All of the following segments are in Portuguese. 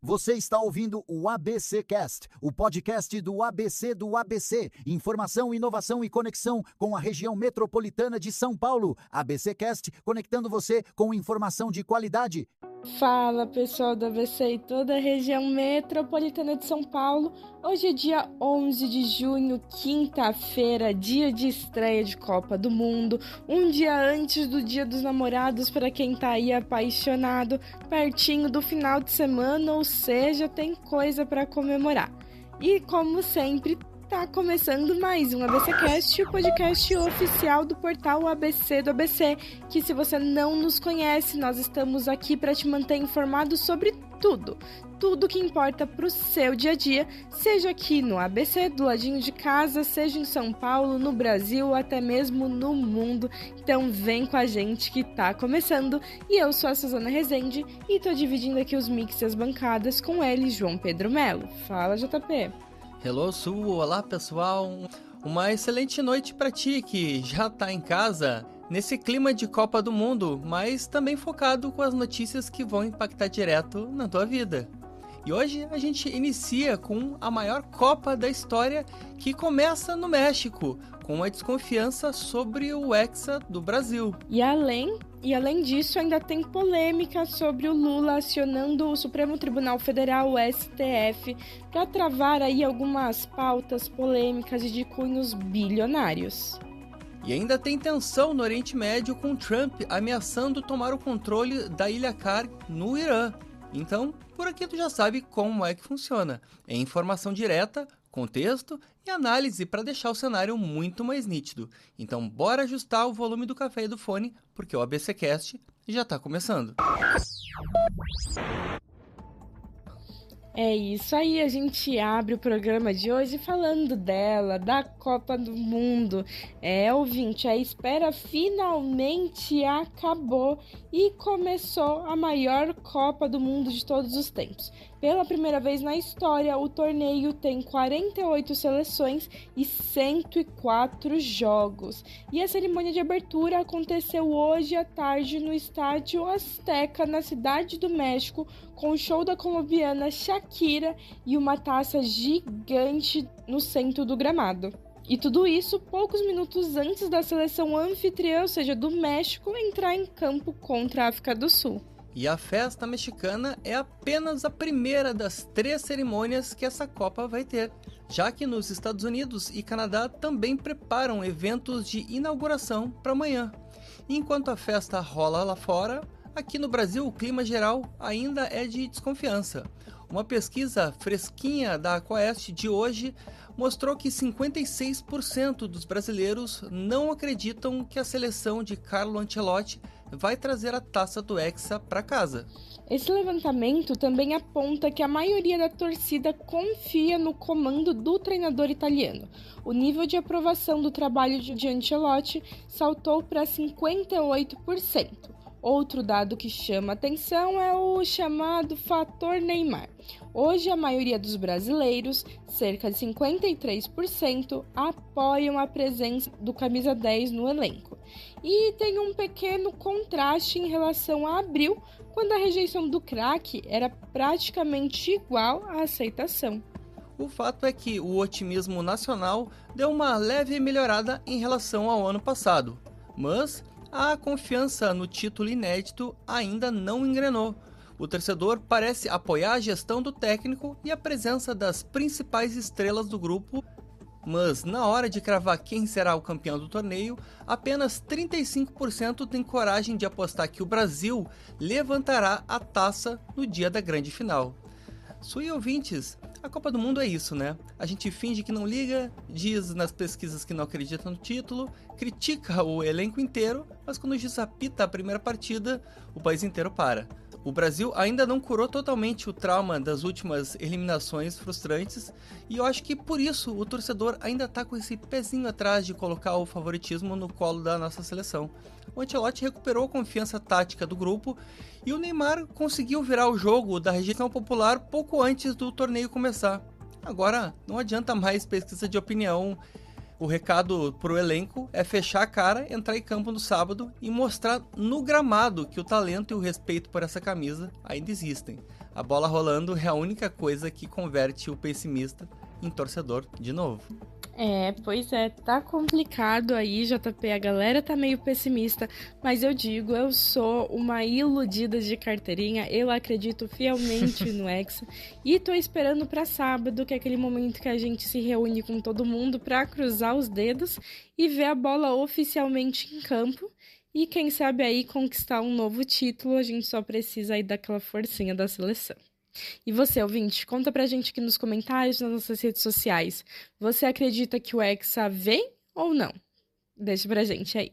Você está ouvindo o ABC Cast, o podcast do ABC. Informação, inovação e conexão com a região metropolitana de São Paulo. ABC Cast, conectando você com informação de qualidade. Fala pessoal do ABC e toda a região metropolitana de São Paulo. Hoje é dia 11 de junho, quinta-feira, dia de estreia de Copa do Mundo. Um dia antes do Dia dos Namorados para quem tá aí apaixonado, pertinho do final de semana, ou seja, tem coisa para comemorar. E como sempre, tá começando mais um ABCcast, o podcast oficial do portal ABC do ABC, que se você não nos conhece, nós estamos aqui para te manter informado sobre tudo que importa pro seu dia a dia, seja aqui no ABC, do ladinho de casa, seja em São Paulo, no Brasil, até mesmo no mundo. Então vem com a gente que tá começando, e eu sou a Suzana Rezende, e tô dividindo aqui os mix e as bancadas com ele, João Pedro Melo. Fala, JP! Hello, Su! Olá, pessoal! Uma excelente noite para ti que já tá em casa nesse clima de Copa do Mundo, mas também focado com as notícias que vão impactar direto na tua vida. E hoje a gente inicia com a maior Copa da história, que começa no México, com a desconfiança sobre o Hexa do Brasil. E além disso, ainda tem polêmica sobre o Lula acionando o Supremo Tribunal Federal, o STF, para travar aí algumas pautas polêmicas e de cunhos bilionários. E ainda tem tensão no Oriente Médio, com Trump ameaçando tomar o controle da Ilha Car no Irã. Então, por aqui tu já sabe como é que funciona. É informação direta, contexto e análise para deixar o cenário muito mais nítido. Então, bora ajustar o volume do café e do fone, porque o ABCcast já está começando. É isso aí, a gente abre o programa de hoje falando dela, da Copa do Mundo. Ouvinte, a espera finalmente acabou e começou a maior Copa do Mundo de todos os tempos. Pela primeira vez na história, o torneio tem 48 seleções e 104 jogos. E a cerimônia de abertura aconteceu hoje à tarde no Estádio Azteca, na Cidade do México, com o show da colombiana Shakira e uma taça gigante no centro do gramado. E tudo isso poucos minutos antes da seleção anfitriã, ou seja, do México, entrar em campo contra a África do Sul. E a festa mexicana é apenas a primeira das 3 cerimônias que essa Copa vai ter, já que nos Estados Unidos e Canadá também preparam eventos de inauguração para amanhã. E enquanto a festa rola lá fora, aqui no Brasil o clima geral ainda é de desconfiança. Uma pesquisa fresquinha da Aquaest de hoje mostrou que 56% dos brasileiros não acreditam que a seleção de Carlo Ancelotti vai trazer a taça do Hexa para casa. Esse levantamento também aponta que a maioria da torcida confia no comando do treinador italiano. O nível de aprovação do trabalho de Ancelotti saltou para 58%. Outro dado que chama atenção é o chamado fator Neymar. Hoje, a maioria dos brasileiros, cerca de 53%, apoiam a presença do camisa 10 no elenco. E tem um pequeno contraste em relação a abril, quando a rejeição do craque era praticamente igual à aceitação. O fato é que o otimismo nacional deu uma leve melhorada em relação ao ano passado, mas a confiança no título inédito ainda não engrenou. O torcedor parece apoiar a gestão do técnico e a presença das principais estrelas do grupo, mas na hora de cravar quem será o campeão do torneio, apenas 35% tem coragem de apostar que o Brasil levantará a taça no dia da grande final. Sui ouvintes, a Copa do Mundo é isso, né? A gente finge que não liga, diz nas pesquisas que não acredita no título, critica o elenco inteiro, mas quando o juiz apita a primeira partida, o país inteiro para. O Brasil ainda não curou totalmente o trauma das últimas eliminações frustrantes, e eu acho que por isso o torcedor ainda está com esse pezinho atrás de colocar o favoritismo no colo da nossa seleção. O Ancelotti recuperou a confiança tática do grupo e o Neymar conseguiu virar o jogo da rejeição popular pouco antes do torneio começar. Agora não adianta mais pesquisa de opinião. O recado pro elenco é fechar a cara, entrar em campo no sábado e mostrar no gramado que o talento e o respeito por essa camisa ainda existem. A bola rolando é a única coisa que converte o pessimista em torcedor de novo. Pois é, tá complicado aí, JP, a galera tá meio pessimista, mas eu digo, eu sou uma iludida de carteirinha, eu acredito fielmente no Hexa e tô esperando pra sábado, que é aquele momento que a gente se reúne com todo mundo pra cruzar os dedos e ver a bola oficialmente em campo e quem sabe aí conquistar um novo título, a gente só precisa aí daquela forcinha da seleção. E você, ouvinte, conta pra gente aqui nos comentários, nas nossas redes sociais. Você acredita que o Hexa vem ou não? Deixa pra gente aí.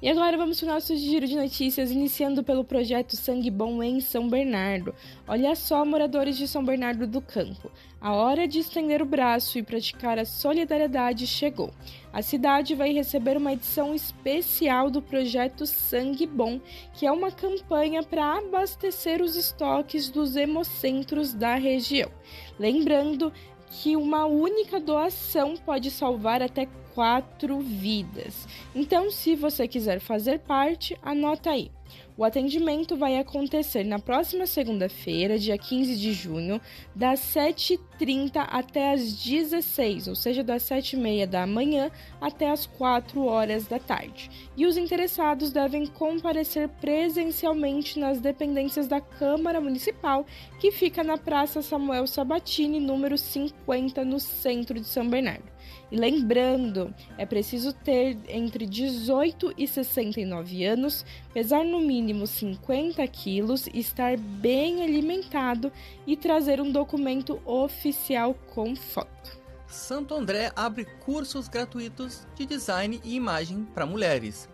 E agora vamos para o nosso giro de notícias, iniciando pelo projeto Sangue Bom em São Bernardo. Olha só, moradores de São Bernardo do Campo, a hora de estender o braço e praticar a solidariedade chegou. A cidade vai receber uma edição especial do projeto Sangue Bom, que é uma campanha para abastecer os estoques dos hemocentros da região. Lembrando que uma única doação pode salvar até 4 vidas. Então, se você quiser fazer parte, anota aí. O atendimento vai acontecer na próxima segunda-feira, dia 15 de junho, das 7h30 até as 16h, ou seja, das 7h30 da manhã até as 4 horas da tarde. E os interessados devem comparecer presencialmente nas dependências da Câmara Municipal, que fica na Praça Samuel Sabatini, número 50, no centro de São Bernardo. E lembrando, é preciso ter entre 18 e 69 anos, pesar no mínimo 50 quilos, estar bem alimentado e trazer um documento oficial com foto. Santo André abre cursos gratuitos de design e imagem para mulheres.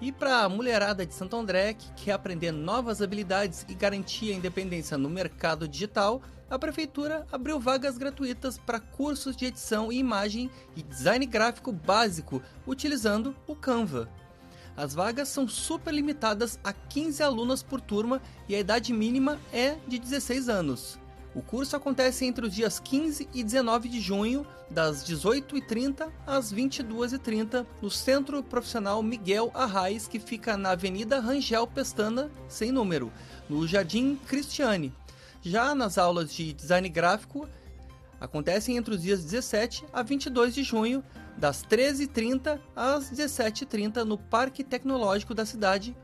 E para a mulherada de Santo André que quer aprender novas habilidades e garantir a independência no mercado digital, a Prefeitura abriu vagas gratuitas para cursos de edição e imagem e design gráfico básico utilizando o Canva. As vagas são super limitadas a 15 alunas por turma e a idade mínima é de 16 anos. O curso acontece entre os dias 15 e 19 de junho, das 18h30 às 22h30, no Centro Profissional Miguel Arraes, que fica na Avenida Rangel Pestana, sem número, no Jardim Cristiane. Já nas aulas de design gráfico, acontecem entre os dias 17 a 22 de junho, das 13h30 às 17h30, no Parque Tecnológico da cidade,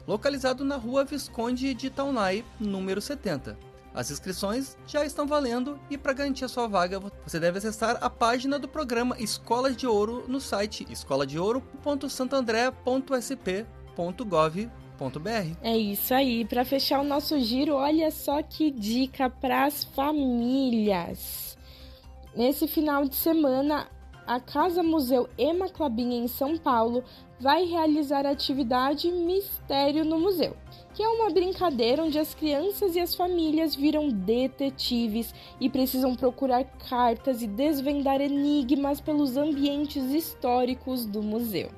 localizado na Rua Visconde de Taunay, número 70. As inscrições já estão valendo e para garantir a sua vaga, você deve acessar a página do programa Escola de Ouro no site escoladeouro.santandré.sp.gov.br. É isso aí, para fechar o nosso giro, olha só que dica para as famílias. Nesse final de semana, a Casa Museu Ema Clabin em São Paulo vai realizar a atividade Mistério no Museu, que é uma brincadeira onde as crianças e as famílias viram detetives e precisam procurar cartas e desvendar enigmas pelos ambientes históricos do museu.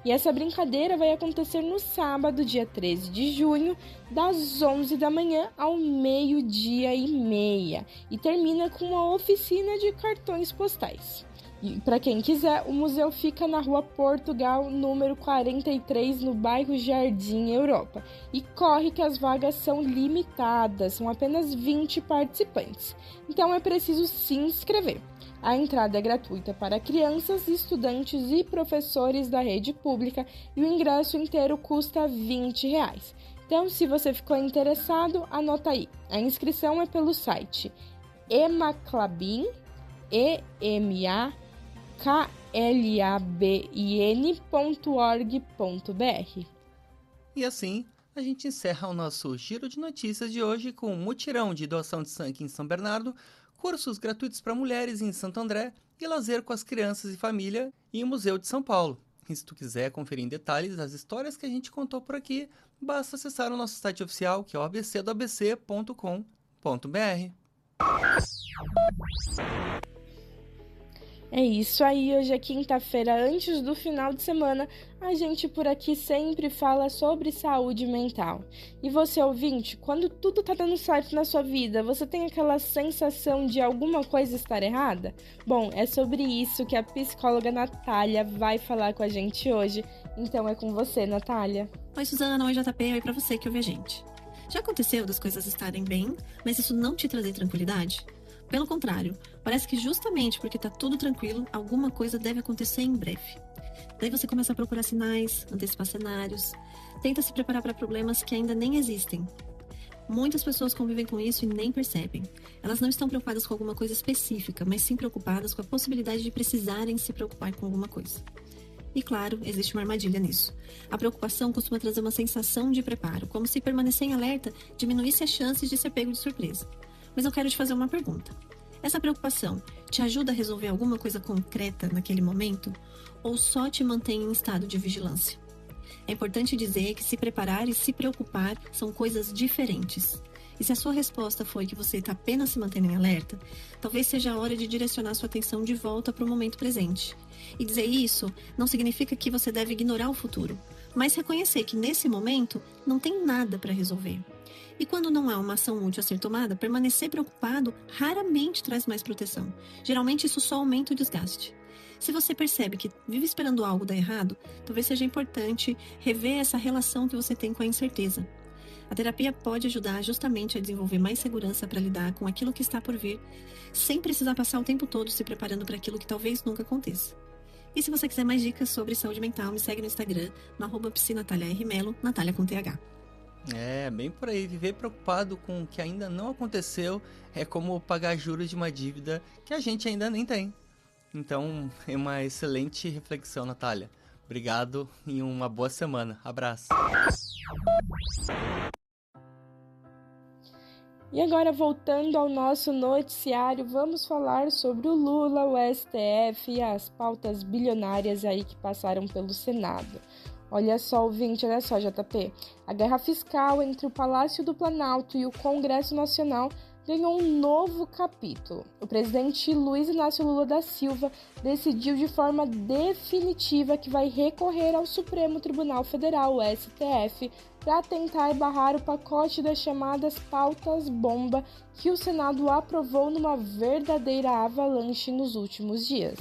E essa brincadeira vai acontecer no sábado, dia 13 de junho, das 11 da manhã ao 12h30, e termina com uma oficina de cartões postais. E para quem quiser, o museu fica na Rua Portugal, número 43, no bairro Jardim Europa. E corre que as vagas são limitadas, são apenas 20 participantes. Então é preciso se inscrever. A entrada é gratuita para crianças, estudantes e professores da rede pública e o ingresso inteiro custa R$20. Então, se você ficou interessado, anota aí. A inscrição é pelo site emaclabin, emaclabin.org.br. E assim, a gente encerra o nosso giro de notícias de hoje com um mutirão de doação de sangue em São Bernardo, cursos gratuitos para mulheres em Santo André e lazer com as crianças e família em Museu de São Paulo. E se tu quiser conferir em detalhes as histórias que a gente contou por aqui, basta acessar o nosso site oficial, que é o abcdoabc.com.br. É isso aí, hoje é quinta-feira, antes do final de semana, a gente por aqui sempre fala sobre saúde mental. E você, ouvinte, quando tudo tá dando certo na sua vida, você tem aquela sensação de alguma coisa estar errada? Bom, é sobre isso que a psicóloga Natália vai falar com a gente hoje. Então é com você, Natália. Oi, Suzana. Oi, JP. Oi pra você que ouve a gente. Já aconteceu das coisas estarem bem, mas isso não te trazer tranquilidade? Pelo contrário, parece que justamente porque tá tudo tranquilo, alguma coisa deve acontecer em breve. Daí você começa a procurar sinais, antecipar cenários, tenta se preparar para problemas que ainda nem existem. Muitas pessoas convivem com isso e nem percebem. Elas não estão preocupadas com alguma coisa específica, mas sim preocupadas com a possibilidade de precisarem se preocupar com alguma coisa. E claro, existe uma armadilha nisso. A preocupação costuma trazer uma sensação de preparo, como se permanecer em alerta diminuísse as chances de ser pego de surpresa. Mas eu quero te fazer uma pergunta. Essa preocupação te ajuda a resolver alguma coisa concreta naquele momento? Ou só te mantém em estado de vigilância? É importante dizer que se preparar e se preocupar são coisas diferentes. E se a sua resposta foi que você está apenas se mantendo em alerta, talvez seja a hora de direcionar sua atenção de volta para o momento presente. E dizer isso não significa que você deve ignorar o futuro, mas reconhecer que nesse momento não tem nada para resolver. E quando não há uma ação útil a ser tomada, permanecer preocupado raramente traz mais proteção. Geralmente isso só aumenta o desgaste. Se você percebe que vive esperando algo dar errado, talvez seja importante rever essa relação que você tem com a incerteza. A terapia pode ajudar justamente a desenvolver mais segurança para lidar com aquilo que está por vir, sem precisar passar o tempo todo se preparando para aquilo que talvez nunca aconteça. E se você quiser mais dicas sobre saúde mental, me segue no Instagram, no @psinataliarmelo, Natália com TH. Bem por aí. Viver preocupado com o que ainda não aconteceu é como pagar juros de uma dívida que a gente ainda nem tem. Então, é uma excelente reflexão, Natália. Obrigado e uma boa semana. Abraço. E agora, voltando ao nosso noticiário, vamos falar sobre o Lula, o STF e as pautas bilionárias aí que passaram pelo Senado. Olha só, ouvinte, olha só, JP. A guerra fiscal entre o Palácio do Planalto e o Congresso Nacional ganhou um novo capítulo. O presidente Luiz Inácio Lula da Silva decidiu de forma definitiva que vai recorrer ao Supremo Tribunal Federal, o STF, para tentar barrar o pacote das chamadas pautas-bomba que o Senado aprovou numa verdadeira avalanche nos últimos dias.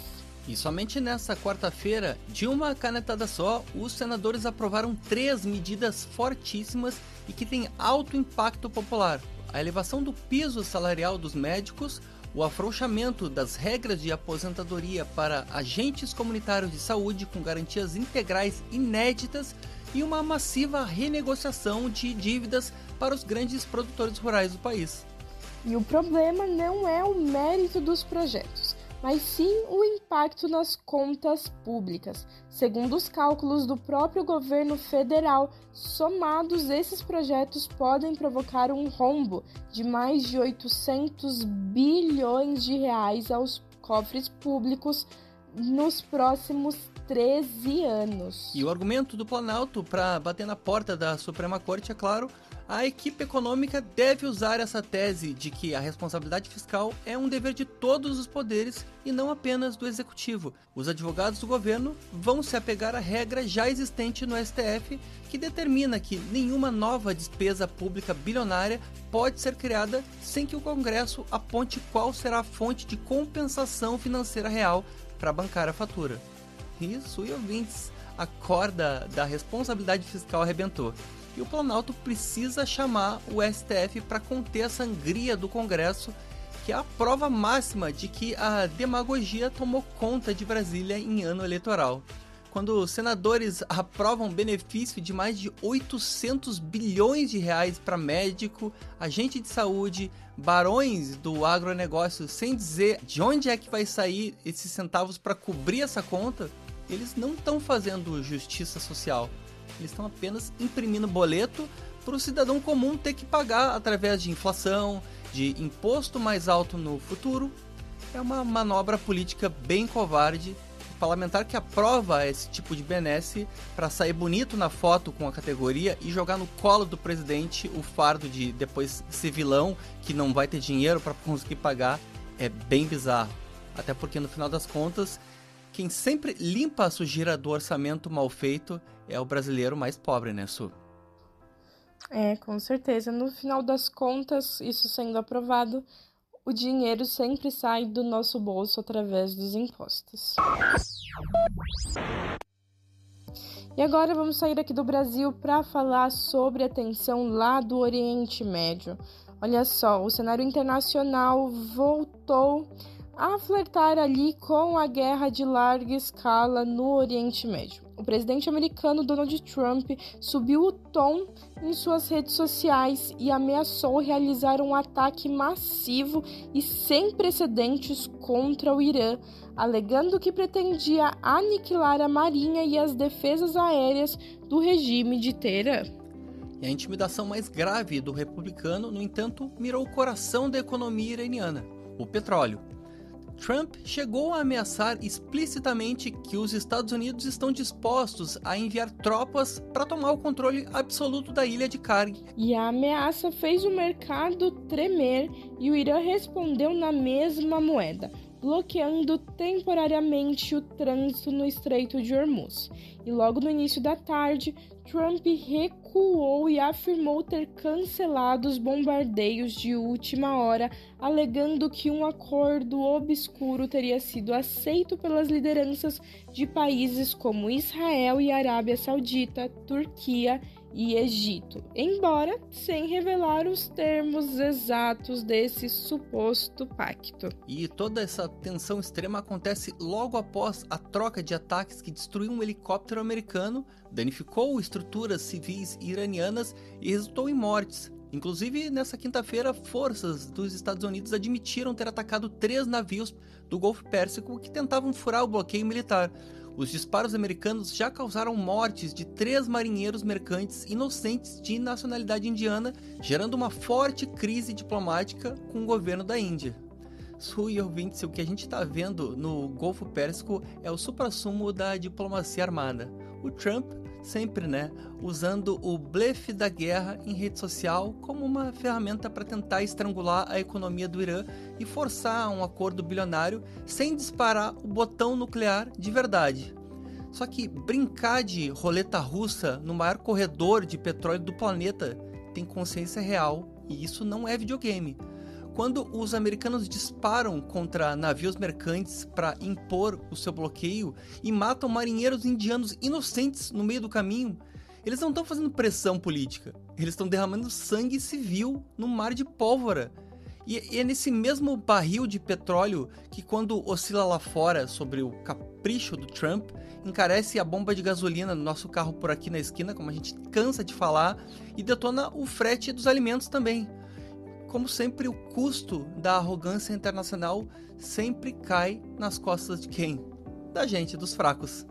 E somente nessa quarta-feira, de uma canetada só, os senadores aprovaram 3 medidas fortíssimas e que têm alto impacto popular. A elevação do piso salarial dos médicos, o afrouxamento das regras de aposentadoria para agentes comunitários de saúde com garantias integrais inéditas e uma massiva renegociação de dívidas para os grandes produtores rurais do país. E o problema não é o mérito dos projetos, mas sim o impacto nas contas públicas. Segundo os cálculos do próprio governo federal, somados esses projetos podem provocar um rombo de mais de 800 bilhões de reais aos cofres públicos nos próximos 13 anos. E o argumento do Planalto para bater na porta da Suprema Corte, é claro, a equipe econômica deve usar essa tese de que a responsabilidade fiscal é um dever de todos os poderes e não apenas do executivo. Os advogados do governo vão se apegar à regra já existente no STF, que determina que nenhuma nova despesa pública bilionária pode ser criada sem que o Congresso aponte qual será a fonte de compensação financeira real para bancar a fatura. Isso, e ouvintes, a corda da responsabilidade fiscal arrebentou. E o Planalto precisa chamar o STF para conter a sangria do Congresso, que é a prova máxima de que a demagogia tomou conta de Brasília em ano eleitoral. Quando os senadores aprovam benefício de mais de 800 bilhões de reais para médico, agente de saúde, barões do agronegócio, sem dizer de onde é que vai sair esses centavos para cobrir essa conta, eles não estão fazendo justiça social. Eles estão apenas imprimindo boleto para o cidadão comum ter que pagar através de inflação, de imposto mais alto no futuro. É uma manobra política bem covarde. O parlamentar que aprova esse tipo de benesse para sair bonito na foto com a categoria e jogar no colo do presidente o fardo de depois ser vilão, que não vai ter dinheiro para conseguir pagar, é bem bizarro. Até porque no final das contas, quem sempre limpa a sujeira do orçamento mal feito é o brasileiro mais pobre, né, Su? Com certeza. No final das contas, isso sendo aprovado, o dinheiro sempre sai do nosso bolso através dos impostos. E agora vamos sair aqui do Brasil para falar sobre a tensão lá do Oriente Médio. Olha só, o cenário internacional voltou a flertar ali com a guerra de larga escala no Oriente Médio. O presidente americano Donald Trump subiu o tom em suas redes sociais e ameaçou realizar um ataque massivo e sem precedentes contra o Irã, alegando que pretendia aniquilar a marinha e as defesas aéreas do regime de Teherã. E a intimidação mais grave do republicano, no entanto, mirou o coração da economia iraniana, o petróleo. Trump chegou a ameaçar explicitamente que os Estados Unidos estão dispostos a enviar tropas para tomar o controle absoluto da ilha de Karg. E a ameaça fez o mercado tremer e o Irã respondeu na mesma moeda, bloqueando temporariamente o trânsito no Estreito de Hormuz. E logo no início da tarde, Trump recuou e afirmou ter cancelado os bombardeios de última hora, alegando que um acordo obscuro teria sido aceito pelas lideranças de países como Israel e Arábia Saudita, Turquia e Egito, embora sem revelar os termos exatos desse suposto pacto. E toda essa tensão extrema acontece logo após a troca de ataques que destruiu um helicóptero americano, danificou estruturas civis iranianas e resultou em mortes. Inclusive, nessa quinta-feira, forças dos Estados Unidos admitiram ter atacado 3 navios do Golfo Pérsico que tentavam furar o bloqueio militar. Os disparos americanos já causaram mortes de 3 marinheiros mercantes inocentes de nacionalidade indiana, gerando uma forte crise diplomática com o governo da Índia. Su e ouvintes, o que a gente está vendo no Golfo Pérsico é o suprassumo da diplomacia armada. O Trump sempre, usando o blefe da guerra em rede social como uma ferramenta para tentar estrangular a economia do Irã e forçar um acordo bilionário sem disparar o botão nuclear de verdade. Só que brincar de roleta russa no maior corredor de petróleo do planeta tem consciência real, e isso não é videogame. Quando os americanos disparam contra navios mercantes para impor o seu bloqueio e matam marinheiros indianos inocentes no meio do caminho, eles não estão fazendo pressão política, eles estão derramando sangue civil no mar de pólvora. E é nesse mesmo barril de petróleo que, quando oscila lá fora sobre o capricho do Trump, encarece a bomba de gasolina no nosso carro por aqui na esquina, como a gente cansa de falar, e detona o frete dos alimentos também. Como sempre, o custo da arrogância internacional sempre cai nas costas de quem? Da gente, dos fracos.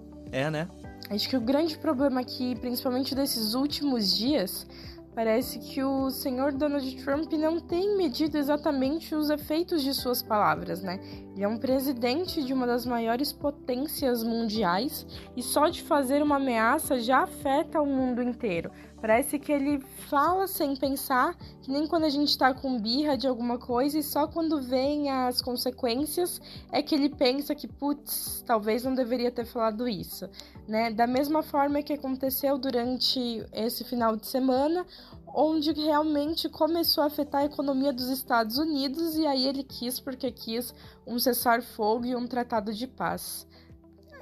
Acho que o grande problema aqui, principalmente desses últimos dias, parece que o senhor Donald Trump não tem medido exatamente os efeitos de suas palavras, Ele é um presidente de uma das maiores potências mundiais e só de fazer uma ameaça já afeta o mundo inteiro. Parece que ele fala sem pensar, que nem quando a gente tá com birra de alguma coisa e só quando vem as consequências é que ele pensa que, putz, talvez não deveria ter falado isso, Da mesma forma que aconteceu durante esse final de semana, onde realmente começou a afetar a economia dos Estados Unidos e aí ele quis porque quis um cessar-fogo e um tratado de paz.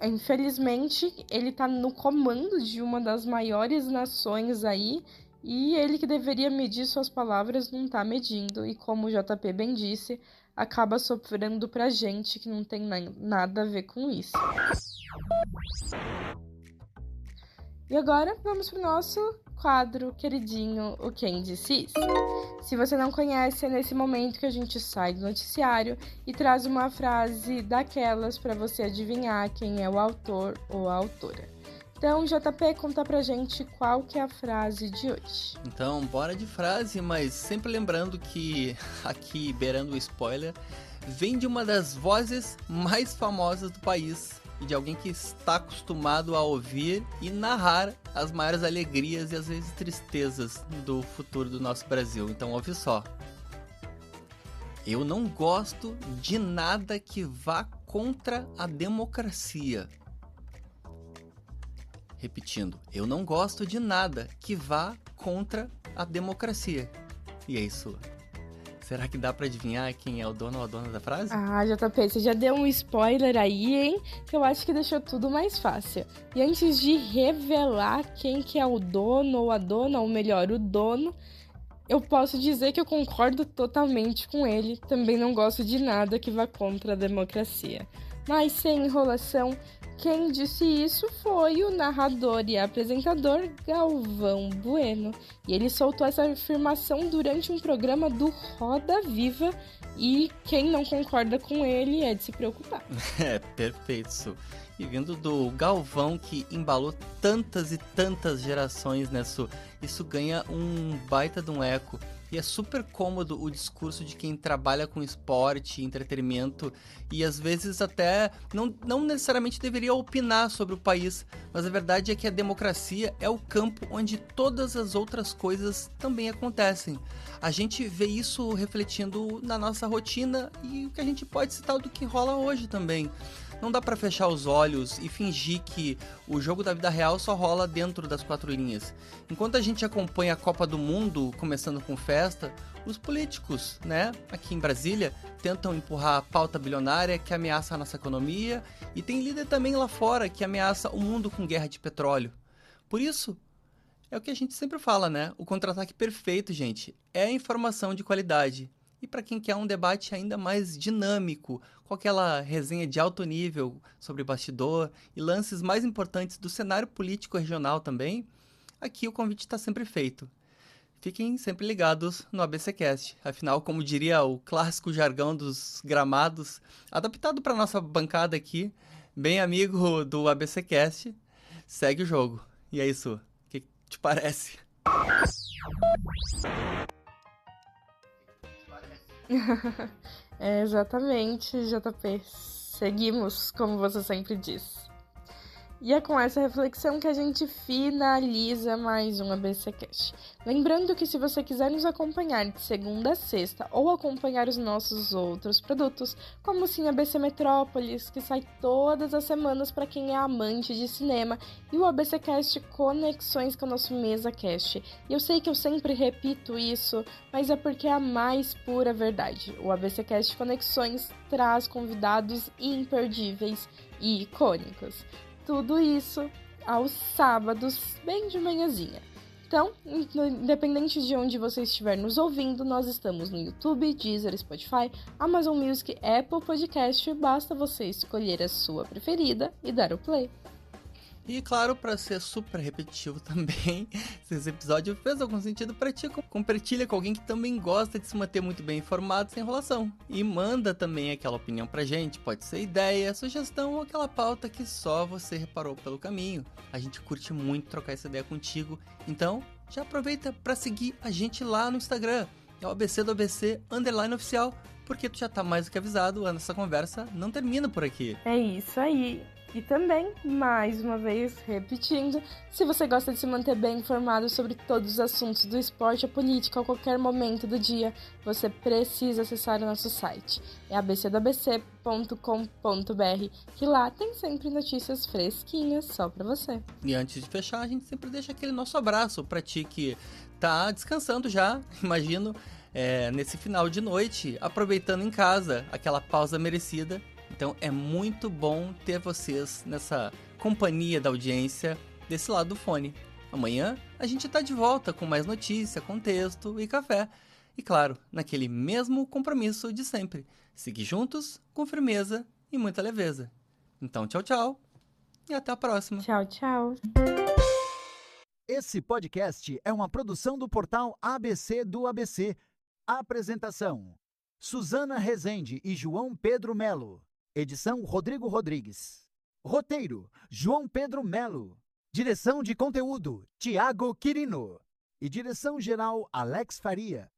Infelizmente, ele está no comando de uma das maiores nações aí e ele que deveria medir suas palavras não está medindo e, como o JP bem disse, acaba sofrendo pra gente que não tem nada a ver com isso. E agora vamos pro nosso quadro queridinho, o Quem Disse Isso. Se você não conhece, é nesse momento que a gente sai do noticiário e traz uma frase daquelas para você adivinhar quem é o autor ou a autora. Então, JP, conta pra gente qual que é a frase de hoje. Então, bora de frase, mas sempre lembrando que, aqui beirando o spoiler, vem de uma das vozes mais famosas do país e de alguém que está acostumado a ouvir e narrar as maiores alegrias e às vezes tristezas do futuro do nosso Brasil. Então ouve só. Eu não gosto de nada que vá contra a democracia. Repetindo, eu não gosto de nada que vá contra a democracia. E é isso. Será que dá pra adivinhar quem é o dono ou a dona da frase? Ah, JP, você já deu um spoiler aí, hein? Que eu acho que deixou tudo mais fácil. E antes de revelar quem que é o dono ou a dona, ou melhor, o dono, eu posso dizer que eu concordo totalmente com ele. Também não gosto de nada que vá contra a democracia. Mas sem enrolação, quem disse isso foi o narrador e apresentador Galvão Bueno. E ele soltou essa afirmação durante um programa do Roda Viva e quem não concorda com ele é de se preocupar. É, perfeito, Su. E vindo do Galvão, que embalou tantas e tantas gerações, né, Su? Isso ganha um baita de um eco. E é super cômodo o discurso de quem trabalha com esporte, entretenimento e às vezes até não necessariamente deveria opinar sobre o país, mas a verdade é que a democracia é o campo onde todas as outras coisas também acontecem. A gente vê isso refletindo na nossa rotina e o que a gente pode citar do que rola hoje também. Não dá pra fechar os olhos e fingir que o jogo da vida real só rola dentro das quatro linhas. Enquanto a gente acompanha a Copa do Mundo, começando com festa, os políticos, né, aqui em Brasília, tentam empurrar a pauta bilionária que ameaça a nossa economia e tem líder também lá fora que ameaça o mundo com guerra de petróleo. Por isso, é o que a gente sempre fala, né? O contra-ataque perfeito, gente, é a informação de qualidade. E para quem quer um debate ainda mais dinâmico, com aquela resenha de alto nível sobre bastidor e lances mais importantes do cenário político regional também, aqui o convite está sempre feito. Fiquem sempre ligados no ABCcast. Afinal, como diria o clássico jargão dos gramados, adaptado para nossa bancada aqui, bem amigo do ABCcast, segue o jogo. E é isso. O que te parece? É exatamente, JP. Seguimos, como você sempre diz. E é com essa reflexão que a gente finaliza mais um ABCcast. Lembrando que se você quiser nos acompanhar de segunda a sexta ou acompanhar os nossos outros produtos, como o Cine ABC Metrópolis, que sai todas as semanas para quem é amante de cinema, e o ABCcast Conexões, que é o nosso MesaCast. E eu sei que eu sempre repito isso, mas é porque é a mais pura verdade. O ABCcast Conexões traz convidados imperdíveis e icônicos. Tudo isso aos sábados, bem de manhãzinha. Então, independente de onde você estiver nos ouvindo, nós estamos no YouTube, Deezer, Spotify, Amazon Music, Apple Podcast. Basta você escolher a sua preferida e dar o play. E claro, para ser super repetitivo também, se esse episódio fez algum sentido para ti, compartilha com alguém que também gosta de se manter muito bem informado sem enrolação. E manda também aquela opinião pra gente, pode ser ideia, sugestão ou aquela pauta que só você reparou pelo caminho. A gente curte muito trocar essa ideia contigo, então já aproveita para seguir a gente lá no Instagram, é o ABC do ABC _oficial, porque tu já tá mais do que avisado, a nossa conversa não termina por aqui. É isso aí. E também, mais uma vez, repetindo, se você gosta de se manter bem informado sobre todos os assuntos do esporte ou política a qualquer momento do dia, você precisa acessar o nosso site. É abcdoabc.com.br, que lá tem sempre notícias fresquinhas só pra você. E antes de fechar, a gente sempre deixa aquele nosso abraço pra ti que tá descansando já, imagino, nesse final de noite, aproveitando em casa aquela pausa merecida. Então é muito bom ter vocês nessa companhia da audiência desse lado do fone. Amanhã a gente tá de volta com mais notícia, contexto e café. E claro, naquele mesmo compromisso de sempre. Seguir juntos, com firmeza e muita leveza. Então tchau, tchau e até a próxima. Tchau, tchau. Esse podcast é uma produção do portal ABC do ABC. Apresentação: Suzana Rezende e João Pedro Melo. Edição: Rodrigo Rodrigues. Roteiro: João Pedro Melo. Direção de conteúdo: Tiago Quirino. E direção geral: Alex Faria.